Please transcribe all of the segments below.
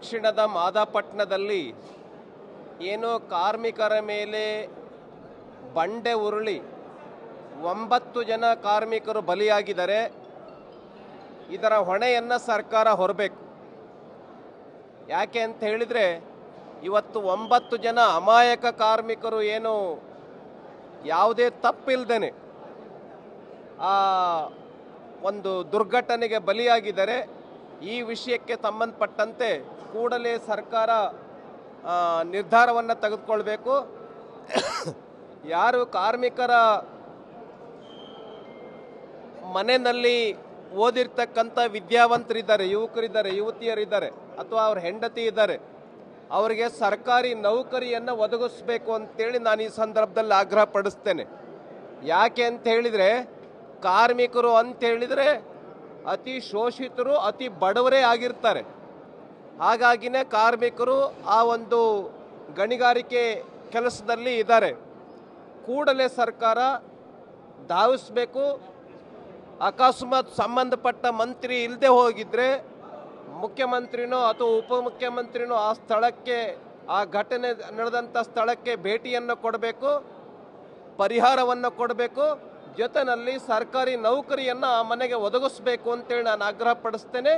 ದಕ್ಷಿಣದ ಮಾದಾಪಟ್ಟಣದಲ್ಲಿ ಏನು ಕಾರ್ಮಿಕರ ಮೇಲೆ ಬಂಡೆ ಉರುಳಿ 9 ಜನ ಕಾರ್ಮಿಕರು ಬಲಿಯಾಗಿದ್ದಾರೆ. ಇದರ ಹೊಣೆಯನ್ನು ಸರ್ಕಾರ ಹೊರಬೇಕು. ಯಾಕೆ ಅಂತ ಹೇಳಿದರೆ ಇವತ್ತು 9 ಜನ ಅಮಾಯಕ ಕಾರ್ಮಿಕರು ಏನು ಯಾವುದೇ ತಪ್ಪಿಲ್ದೇನೆ ಆ ಒಂದು ದುರ್ಘಟನೆಗೆ ಬಲಿಯಾಗಿದ್ದಾರೆ. ಈ ವಿಷಯಕ್ಕೆ ಸಂಬಂಧಪಟ್ಟಂತೆ ಕೂಡಲೇ ಸರ್ಕಾರ ನಿರ್ಧಾರವನ್ನು ತೆಗೆದುಕೊಳ್ಬೇಕು. ಯಾರು ಕಾರ್ಮಿಕರ ಮನೆಯಲ್ಲಿ ಓದಿರ್ತಕ್ಕಂಥ ವಿದ್ಯಾವಂತರಿದ್ದಾರೆ, ಯುವಕರಿದ್ದಾರೆ, ಯುವತಿಯರಿದ್ದಾರೆ, ಅಥವಾ ಅವ್ರ ಹೆಂಡತಿ ಇದ್ದಾರೆ, ಅವರಿಗೆ ಸರ್ಕಾರಿ ನೌಕರಿಯನ್ನು ಒದಗಿಸ್ಬೇಕು ಅಂತೇಳಿ ನಾನು ಈ ಸಂದರ್ಭದಲ್ಲಿ ಆಗ್ರಹ ಪಡಿಸ್ತೇನೆ. ಯಾಕೆ ಅಂತ ಹೇಳಿದರೆ ಕಾರ್ಮಿಕರು ಅಂತ ಹೇಳಿದರೆ ಅತಿ ಶೋಷಿತರು, ಅತಿ ಬಡವರೇ ಆಗಿರ್ತಾರೆ. ಹಾಗಾಗಿನೇ ಕಾರ್ಮಿಕರು ಆ ಒಂದು ಗಣಿಗಾರಿಕೆ ಕೆಲಸದಲ್ಲಿ ಇದ್ದಾರೆ. ಕೂಡಲೇ ಸರ್ಕಾರ ಧಾವಿಸಬೇಕು. ಅಕಸ್ಮಾತ್ ಸಂಬಂಧಪಟ್ಟ ಮಂತ್ರಿ ಇಲ್ಲದೆ ಹೋಗಿದ್ರೆ ಮುಖ್ಯಮಂತ್ರಿನೋ ಅಥವಾ ಉಪಮುಖ್ಯಮಂತ್ರಿನೋ ಆ ಸ್ಥಳಕ್ಕೆ, ಆ ಘಟನೆ ನಡೆದಂಥ ಸ್ಥಳಕ್ಕೆ ಭೇಟಿಯನ್ನು ಕೊಡಬೇಕು, ಪರಿಹಾರವನ್ನು ಕೊಡಬೇಕು. ಜೊತೆಯಲ್ಲಿ ಸರ್ಕಾರಿ ನೌಕರಿಯನ್ನು ಆ ಮನೆಗೆ ಒದಗಿಸ್ಬೇಕು ಅಂತೇಳಿ ನಾನು ಆಗ್ರಹ ಪಡಿಸ್ತೇನೆ.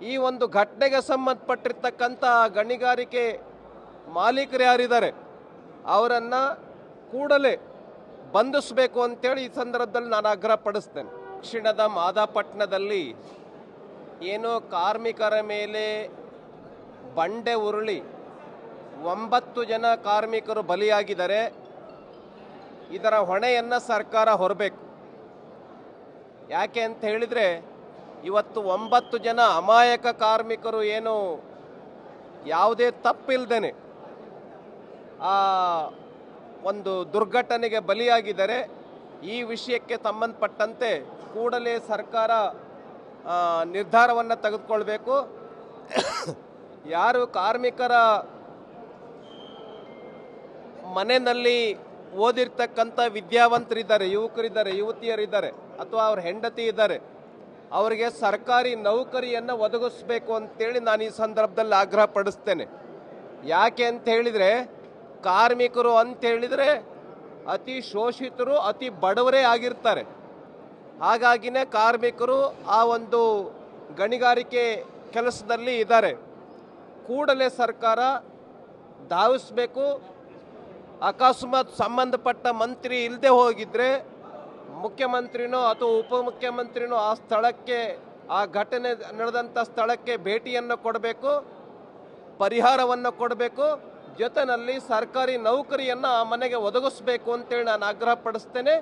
ಈ ಒಂದು ಘಟನೆಗೆ ಸಂಬಂಧಪಟ್ಟಿರ್ತಕ್ಕಂಥ ಗಣಿಗಾರಿಕೆ ಮಾಲೀಕರು ಯಾರಿದ್ದಾರೆ ಅವರನ್ನು ಕೂಡಲೇ ಬಂಧಿಸಬೇಕು ಅಂತೇಳಿ ಈ ಸಂದರ್ಭದಲ್ಲಿ ನಾನು ಆಗ್ರಹ ಪಡಿಸ್ತೇನೆ. ದಕ್ಷಿಣದ ಮಾದಾಪಟ್ಟಣದಲ್ಲಿ ಏನು ಕಾರ್ಮಿಕರ ಮೇಲೆ ಬಂಡೆ ಉರುಳಿ 9 ಜನ ಕಾರ್ಮಿಕರು ಬಲಿಯಾಗಿದ್ದಾರೆ. ಇದರ ಹೊಣೆಯನ್ನು ಸರ್ಕಾರ ಹೊರಬೇಕು. ಯಾಕೆ ಅಂತ ಹೇಳಿದರೆ ಇವತ್ತು 9 ಜನ ಅಮಾಯಕ ಕಾರ್ಮಿಕರು ಏನು ಯಾವುದೇ ತಪ್ಪಿಲ್ದೇನೆ ಆ ಒಂದು ದುರ್ಘಟನೆಗೆ ಬಲಿಯಾಗಿದ್ದಾರೆ. ಈ ವಿಷಯಕ್ಕೆ ಸಂಬಂಧಪಟ್ಟಂತೆ ಕೂಡಲೇ ಸರ್ಕಾರ ನಿರ್ಧಾರವನ್ನು ತೆಗೆದುಕೊಳ್ಬೇಕು. ಯಾರು ಕಾರ್ಮಿಕರ ಮನೆಯಲ್ಲಿ ಓದಿರ್ತಕ್ಕಂಥ ವಿದ್ಯಾವಂತರಿದ್ದಾರೆ, ಯುವಕರಿದ್ದಾರೆ, ಯುವತಿಯರಿದ್ದಾರೆ, ಅಥವಾ ಅವ್ರ ಹೆಂಡತಿ ಇದ್ದಾರೆ, ಅವರಿಗೆ ಸರ್ಕಾರಿ ನೌಕರಿಯನ್ನು ಒದಗಿಸ್ಬೇಕು ಅಂತೇಳಿ ನಾನು ಈ ಸಂದರ್ಭದಲ್ಲಿ ಆಗ್ರಹ ಪಡಿಸ್ತೇನೆ. ಯಾಕೆ ಅಂತ ಹೇಳಿದರೆ ಕಾರ್ಮಿಕರು ಅಂತ ಹೇಳಿದರೆ ಅತಿ ಶೋಷಿತರು, ಅತಿ ಬಡವರೇ ಆಗಿರ್ತಾರೆ. ಹಾಗಾಗಿನೇ ಕಾರ್ಮಿಕರು ಆ ಒಂದು ಗಣಿಗಾರಿಕೆ ಕೆಲಸದಲ್ಲಿ ಇದ್ದಾರೆ. ಕೂಡಲೇ ಸರ್ಕಾರ ಧಾವಿಸಬೇಕು. ಅಕಸ್ಮಾತ್ ಸಂಬಂಧಪಟ್ಟ ಮಂತ್ರಿ ಇಲ್ಲದೆ ಹೋಗಿದ್ರೆ ಮುಖ್ಯಮಂತ್ರಿನೋ ಅಥವಾ ಉಪಮುಖ್ಯಮಂತ್ರಿನೋ ಆ ಸ್ಥಳಕ್ಕೆ, ಆ ಘಟನೆ ನಡೆದಂಥ ಸ್ಥಳಕ್ಕೆ ಭೇಟಿಯನ್ನು ಕೊಡಬೇಕು, ಪರಿಹಾರವನ್ನು ಕೊಡಬೇಕು. ಜೊತೆಯಲ್ಲಿ ಸರ್ಕಾರಿ ನೌಕರಿಯನ್ನು ಆ ಮನೆಗೆ ಒದಗಿಸ್ಬೇಕು ಅಂತೇಳಿ ನಾನು ಆಗ್ರಹ ಪಡಿಸ್ತೇನೆ.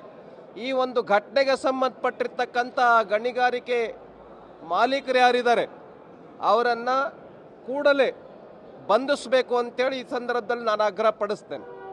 ಈ ಒಂದು ಘಟನೆಗೆ ಸಂಬಂಧಪಟ್ಟಿರ್ತಕ್ಕಂಥ ಗಣಿಗಾರಿಕೆ ಮಾಲೀಕರು ಯಾರಿದ್ದಾರೆ ಅವರನ್ನು ಕೂಡಲೇ ಬಂಧಿಸಬೇಕು ಅಂತೇಳಿ ಈ ಸಂದರ್ಭದಲ್ಲಿ ನಾನು ಆಗ್ರಹ ಪಡಿಸ್ತೇನೆ.